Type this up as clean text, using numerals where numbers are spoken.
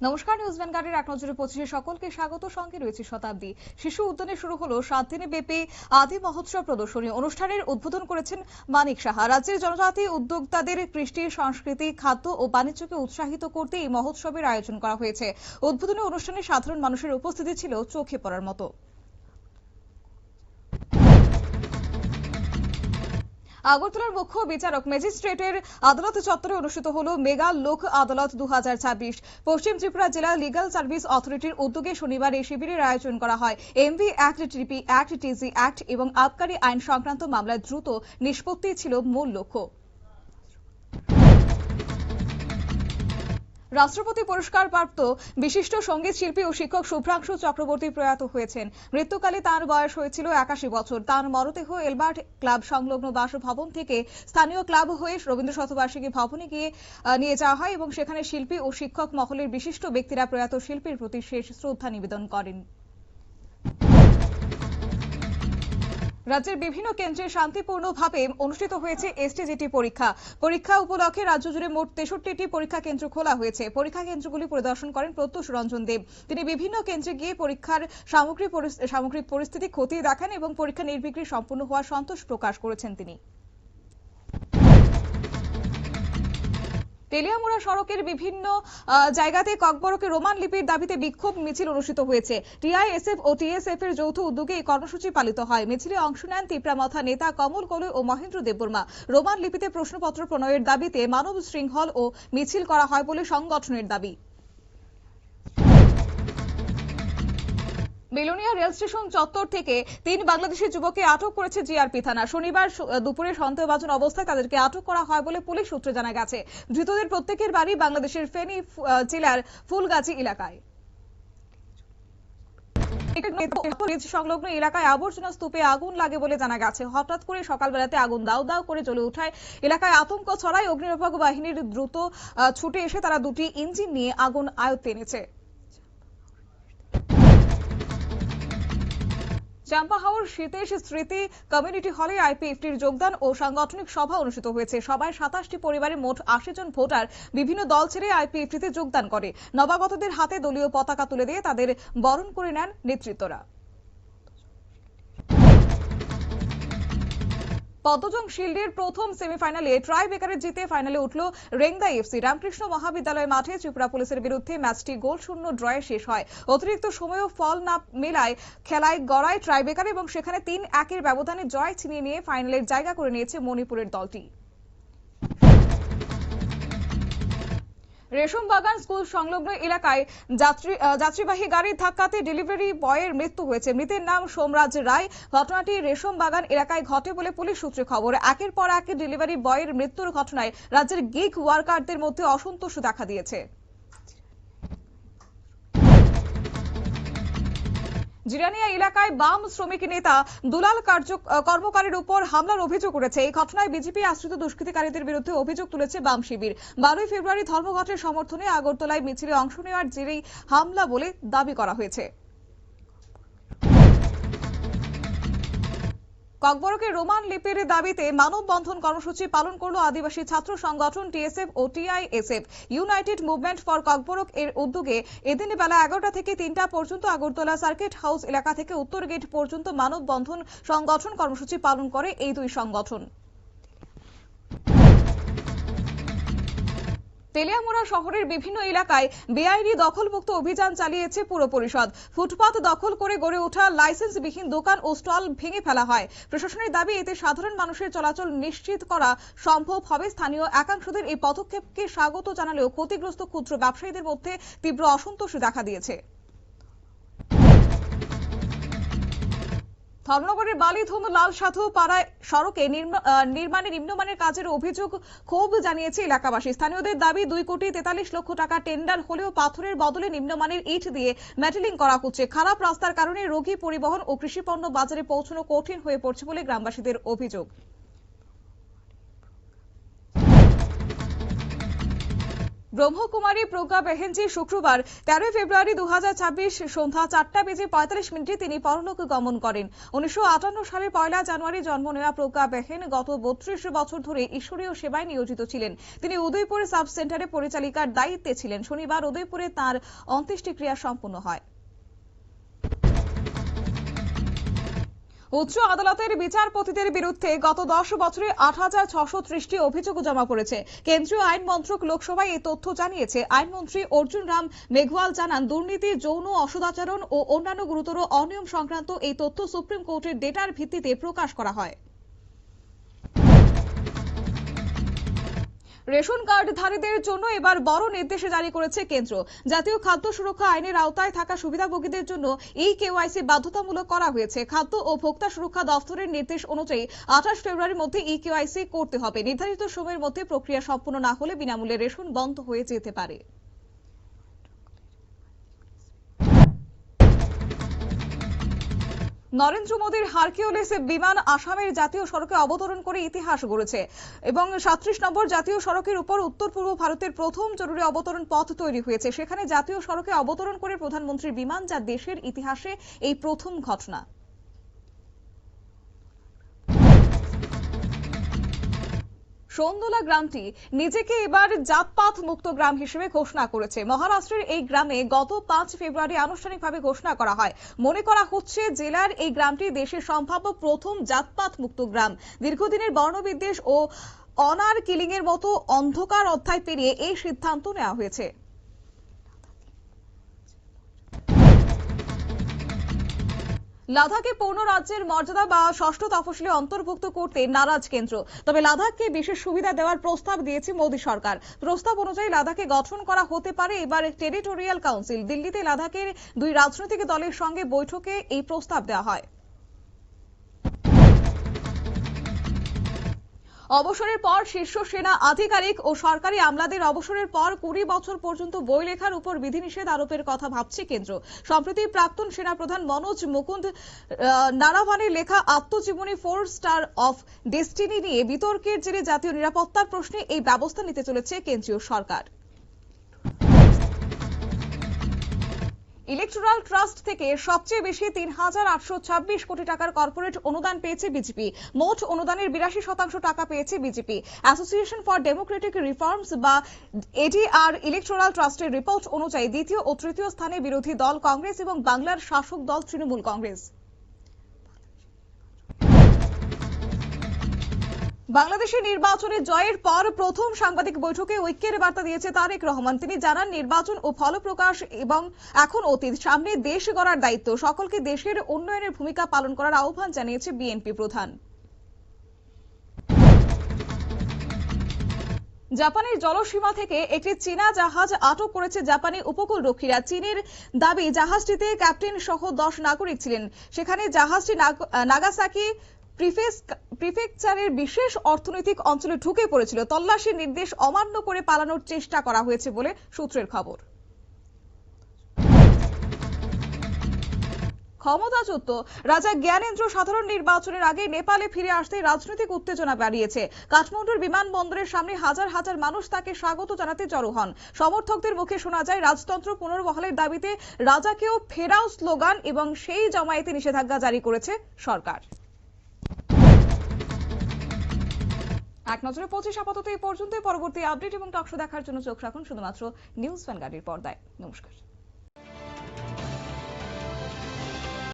নমস্কার, নিউজ ভ্যানগার্ডের এক নজরে 25 সকলকে স্বাগত। সঙ্গে রয়েছে শতাব্দী। শিশু উদ্যানে শুরু হলো 7 দিনে ব্যাপী আদি মহোৎসব প্রদর্শনী। অনুষ্ঠানের উদ্বোধন করেছেন মানিক সাহা। রাজ্যের জনজাতি উদ্যোক্তাদের কৃষ্টি, সংস্কৃতি, খাদ্য ও বাণিজ্যকে উৎসাহিত করতে এই মহোৎসবের আয়োজন করা হয়েছে। উদ্বোধনী অনুষ্ঠানে সাধারণ মানুষের উপস্থিতি ছিল চোখে পড়ার মতো। আগরতলার মুখ্য বিচারক ম্যাজিস্ট্রেটের আদালত চত্বরে অনুষ্ঠিত হল মেগা লোক আদালত 2026। পশ্চিম ত্রিপুরা জেলা লিগ্যাল সার্ভিস অথরিটির উদ্যোগে শনিবার এই শিবিরের আয়োজন করা হয়। এমভি অ্যাক্ট, টিপি অ্যাক্ট, টিজি অ্যাক্ট এবং আবকারি আইন সংক্রান্ত মামলার দ্রুত নিষ্পত্তি ছিল মূল লক্ষ্য। রাষ্ট্রপতি পুরস্কার প্রাপ্ত বিশিষ্ট সঙ্গীত শিল্পী ও শিক্ষক শুভ্রাংশু চক্রবর্তী প্রয়াত হয়েছেন। মৃত্যুকালে তাঁর বয়স হয়েছিল 81 বছর। তাঁর মরদেহ এলবার্ট ক্লাব সংলগ্ন বাসভবন থেকে স্থানীয় ক্লাব হয়ে রবীন্দ্র শতবার্ষিকী ভবনে গিয়ে নিয়ে যাওয়া হয় এবং সেখানে শিল্পী ও শিক্ষক মহলের বিশিষ্ট ব্যক্তিরা প্রয়াত শিল্পীর প্রতি শেষ শ্রদ্ধা নিবেদন করেন। রাজ্যের বিভিন্ন কেন্দ্রে শান্তিপূর্ণভাবে অনুষ্ঠিত হয়েছে এসটিজিটি পরীক্ষা উপলক্ষে রাজ্য জুড়ে মোট 63টি পরীক্ষা কেন্দ্র খোলা হয়েছে। পরীক্ষা কেন্দ্রগুলি পরিদর্শন করেন প্রত্যুষ রঞ্জন দেব। তিনি বিভিন্ন কেন্দ্রে গিয়ে পরীক্ষার সামগ্রিক পরিস্থিতি খতিয়ে দেখেন এবং পরীক্ষা নির্বিঘ্নে সম্পূর্ণ হওয়ার সন্তোষ প্রকাশ করেছেন তিনি। তেলিয়ামুড়া সড়কের বিভিন্ন জায়গাতে ককবরকে রোমান লিপির দাবিতে বিক্ষোভ মিছিল অনুষ্ঠিত হয়েছে। টিআইএসএফ ও টিএসএফ এর যৌথ উদ্যোগে এই কর্মসূচি পালিত হয়। মিছিলে অংশ নেন তিপ্রামাথা নেতা কমল কলই ও মহেন্দ্র দেববর্মা। রোমান লিপিতে প্রশ্নপত্র প্রণয়ের দাবিতে মানব শৃঙ্খল ও মিছিল করা হয় বলে সংগঠনের দাবি। বেলোনিয়া রেল স্টেশন চত্বর থেকে 3 বাংলাদেশি যুবককে আটক করেছে জিআরপি থানা। শনিবার দুপুরে সন্দেহভাজন অবস্থায় তাদেরকে আটক করা হয় বলে পুলিশ সূত্রে জানা গেছে। ধৃতদের প্রত্যেকের বাড়ি বাংলাদেশের ফেনী জেলার ফুলগাজী এলাকায়। সংলগ্ন এলাকায় আবর্জনা স্তূপে আগুন লাগে বলে জানা গেছে। হঠাৎ করে সকালবেলাতে আগুন দাউ দাউ করে জ্বলে ওঠায় এলাকায় আতঙ্ক ছড়ায়। অগ্নিনির্বাপক বাহিনীর দ্রুত ছুটে এসে তারা 2টি ইঞ্জিন নিয়ে আগুন আয়ত্তে এনেছে। চাম্পাহাওর শীতেশ স্মৃতি কমিউনিটি হলে আইপিএফটির যোগদান ও সাংগঠনিক সভা অনুষ্ঠিত হয়েছে। সভায় 27টি পরিবারের মোট 80 জন ভোটার বিভিন্ন দল ছেড়ে আইপিএফটিতে যোগদান করে। নবাগতদের হাতে দলীয় পতাকা তুলে দিয়ে তাদের বরণ করে নেন নেতৃত্বরা। পদ্মজং শিল্ডের প্রথম সেমিফাইনালে ট্রাই বেকারের জিতে ফাইনালে উঠল রেংদা এফসি। রামকৃষ্ণ মহাবিদ্যালয় মাঠে ত্রিপুরা পুলিশের বিরুদ্ধে ম্যাচটি গোলশূন্য ড্রয়ে শেষ হয়। অতিরিক্ত সময়েও ফল না মেলায় খেলায় গড়ায় ট্রাই বেকার এবং সেখানে 3-1 ব্যবধানে জয় ছিনিয়ে নিয়ে ফাইনালের জায়গা করে নিয়েছে মণিপুরের দলটি। রেশম বাগান স্কুল সংলগ্ন এলাকায় যাত্রীবাহী গাড়ির ধাক্কাতে ডেলিভারি বয়ের মৃত্যু হয়েছে। মৃতের নাম সোমরাজ রায়। ঘটনাটি রেশম বাগান এলাকায় ঘটে বলে পুলিশ সূত্রে খবর। একের পর এক ডেলিভারি বয়ের মৃত্যুর ঘটনায় রাজ্যের গিগ ওয়ার্কারদের মধ্যে অসন্তোষ দেখা দিয়েছে। জিরানিয়া এলাকায় বাম শ্রমিক নেতা দুলাল কর্মকারের উপর হামলার অভিযোগ উঠেছে। এই ঘটনায় বিজেপি আশ্রিত দুষ্কৃতিকারীদের বিরুদ্ধে অভিযোগ তুলেছে বাম শিবির। 12 ফেব্রুয়ারি ধর্মঘটের সমর্থনে আগরতলায় মিছিলে অংশ নেওয়ার জেরেই হামলা বলে দাবি করা হয়েছে। ককবরকে রোমান লিপির দাবিতে মানববন্ধন কর্মসূচি পালন করল আদিবাসী ছাত্র সংগঠন টিএসএফ ও TISF. United movement for Kokborok এর উদ্যোগে এদিন বেলা 11টা থেকে 3টা পর্যন্ত আগরতলা সার্কিট হাউস এলাকা থেকে উত্তর গেট পর্যন্ত মানববন্ধন সংগঠন কর্মসূচি পালন করে এই দুই সংগঠন। তেলিয়ামুড়া শহরের বিভিন্ন এলাকায় বেআইনি দখলমুক্ত অভিযান চালিয়েছে পুর পরিষদ। ফুটপাত দখল করে গড়ে ওঠা লাইসেন্সবিহীন দোকান ও স্টল ভেঙে ফেলা হয়। প্রশাসনের দাবি এতে সাধারণ মানুষের চলাচল নিশ্চিত করা সম্ভব হবে। স্থানীয় একাংশদের এই পদক্ষেপকে স্বাগত জানালেও ক্ষতিগ্রস্ত ক্ষুদ্র ব্যবসায়ীদের মধ্যে তীব্র অসন্তোষ দেখা দিয়েছে। ধর্মনগরের বালিধুম লাল সাধু পাড়ায় সড়কে নির্মাণে নিম্নমানের কাজের অভিযোগ ক্ষোভ জানিয়েছে এলাকাবাসী। স্থানীয়দের দাবি 2 কোটি 43 লক্ষ টাকা টেন্ডার হলেও পাথরের বদলে নিম্নমানের ইট দিয়ে মেটালিং করা হচ্ছে। খারাপ রাস্তার কারণে রোগী পরিবহন ও কৃষিপণ্য বাজারে পৌঁছানো কঠিন হয়ে পড়ছে বলে গ্রামবাসীদের অভিযোগ। ব্রহ্মকুমারী প্রজ্ঞা বেহেনজি শুক্রবার 13 ফেব্রুয়ারি 2026 সন্ধ্যা 4:45 তিনি পরলোক গমন করেন। 1958 সালের 1 জানুয়ারি জন্ম নেওয়া প্রজ্ঞা বেহেন গত 32 বছর ধরে ঈশ্বরীয় সেবায় নিয়োজিত ছিলেন। তিনি উদয়পুর সাব সেন্টারে পরিচালিকার দায়িত্বে ছিলেন। শনিবার উদয়পুরে তাঁর অন্ত্যেষ্টিক্রিয়া সম্পন্ন হয়। উচ্চ আদালতের বিচারপতিদের বিরুদ্ধে গত 10 বছরে 8,630টি অভিযোগ জমা পড়েছে। কেন্দ্রীয় আইন মন্ত্রক লোকসভায় এই তথ্য জানিয়েছে। আইনমন্ত্রী অর্জুন রাম মেঘওয়াল জানান, দুর্নীতি, যৌন অসদাচরণ ও অন্যান্য গুরুতর অনিয়ম সংক্রান্ত এই তথ্য সুপ্রিম কোর্টের ডেটার ভিত্তিতে প্রকাশ করা হয়। রেশন কার্ডধারীদের জন্য এবার বড় নির্দেশ জারি করেছে কেন্দ্র। জাতীয় খাদ্য সুরক্ষা আইনের আওতায় থাকা সুবিধাভোগীদের জন্য কেওয়াইসি বাধ্যতামূলক করা হয়েছে। খাদ্য ও ভোক্তা সুরক্ষা দফতরের নির্দেশ অনুযায়ী 28 ফেব্রুয়ারির মধ্যে কেওয়াইসি করতে হবে। নির্ধারিত সময়ের মধ্যে প্রক্রিয়া সম্পন্ন না হলে বিনামূল্যে রেশন বন্ধ হয়ে যেতে পারে। নরেন্দ্র মোদীর হারকিউলিস বিমান আসামের জাতীয় সড়কে অবতরণ করে ইতিহাস গড়েছে এবং 37 নম্বর জাতীয় সড়কের উপর উত্তর পূর্ব ভারতের প্রথম জরুরি অবতরণ পথ তৈরি হয়েছে। সেখানে জাতীয় সড়কে অবতরণ করে প্রধানমন্ত্রীর বিমান, যা দেশের ইতিহাসে এই প্রথম ঘটনা। সন্দোলা গ্রামটি নিজেকে এবার জাতপাত মুক্ত গ্রাম হিসেবে ঘোষণা করেছে। মহারাষ্ট্রের এই গ্রামে গত 5 ফেব্রুয়ারি আনুষ্ঠানিকভাবে ঘোষণা করা হয়। মনে করা হচ্ছে জেলার এই গ্রামটি দেশের সম্ভাব্য প্রথম জাতপাত মুক্ত গ্রাম। দীর্ঘদিনের বর্ণবিদ্বেষ ও অনার কিলিং এর মতো অন্ধকার অধ্যায় পেরিয়ে এই সিদ্ধান্ত নেওয়া হয়েছে। লাদাখে পূর্ণ রাজ্যের মর্যাদা বা ষষ্ঠ তফসিলে অন্তর্ভুক্ত করতে নারাজ কেন্দ্র। তবে লাদাখকে বিশেষ সুবিধা দেওয়ার প্রস্তাব দিয়েছে মোদী সরকার। প্রস্তাব অনুযায়ী লাদাখে গঠন করা হতে পারে এবার টেরিটোরিয়াল কাউন্সিল। দিল্লিতে লাদাখের 2 রাজনৈতিক দলের সঙ্গে বৈঠকে এই প্রস্তাব দেওয়া হয়। অবসরের পর শীর্ষ সেনা আধিকারিক ও সরকারি আমলাদের অবসরের পর 20 বছর পর্যন্ত বই লেখার উপর বিধিনিষেধ আরোপের কথা ভাবছে কেন্দ্র। সম্প্রতি প্রাক্তন সেনাপ্রধান মনোজ মুকুন্দ নারাভানের লেখা আত্মজীবনী 4 স্টার অফ ডেস্টিনি নিয়ে বিতর্কের জেরে জাতীয় নিরাপত্তার প্রশ্নে এই ব্যবস্থা নিতে চলেছে কেন্দ্রীয় সরকার। ইলেকটোরাল ট্রাস্ট থেকে সবচেয়ে বেশি 3,826 কোটি টাকার কর্পোরেট অনুদান পেয়েছে বিজেপি। মোট অনুদানের 82% টাকা পেয়েছে BJP. Association for Democratic reforms বা এডিআর ইলেকটোরাল ট্রাস্টের রিপোর্ট অনুযায়ী দ্বিতীয় ও তৃতীয় স্থানে বিরোধী দল কংগ্রেস এবং বাংলার শাসক দল তৃণমূল কংগ্রেস। বাংলাদেশের নির্বাচনে জয়ের পর প্রথম সাংবাদিক বৈঠকে ঐক্যের বার্তা দিয়েছে তারেক রহমান। তিনি জানান, নির্বাচন ও ফলপ্রকাশ এবং এখন অতীত, সামনে দেশ গড়ার দায়িত্ব। সকলকে দেশের উন্নয়নের ভূমিকা পালন করার আহ্বান জানিয়েছে বিএনপি প্রধান। জাপানের জলসীমা থেকে একটি চীনা জাহাজ আটক করেছে জাপানি উপকূলরক্ষীরা। চীনের দাবি, জাহাজটিতে ক্যাপ্টেন সহ 10 নাগরিক ছিলেন। সেখানে জাহাজটি নাগাসাকি প্রিফেকচারের বিশেষ অর্থনৈতিক অঞ্চলে ঢুকে পড়েছিল। তল্লাশির নির্দেশ অমান্য করে পালানোর চেষ্টা করা হয়েছে বলে সূত্রের খবর। ক্ষমতাচ্যুত রাজা জ্ঞানেন্দ্র সাধারণ নির্বাচনের আগে নেপালে ফিরে আসতে রাজনৈতিক উত্তেজনা বাড়িয়েছে। কাঠমান্ডুর বিমানবন্দরের সামনে হাজার হাজার মানুষ তাকে স্বাগত জানাতে জড়ো হন। সমর্থকদের মুখে শোনা যায় রাজতন্ত্র পুনর্বহালের দাবিতে রাজাকেও ফেরাও স্লোগান এবং সেই জমায়েতে নিষেধাজ্ঞা জারি করেছে সরকার। এক নজরে 25 আপাতত এই পর্যন্ত। পরবর্তী আপডেট এবং টকশো দেখার জন্য চোখ রাখুন শুধুমাত্র নিউজ ভ্যানগার্ডের পর্দায়। নমস্কার।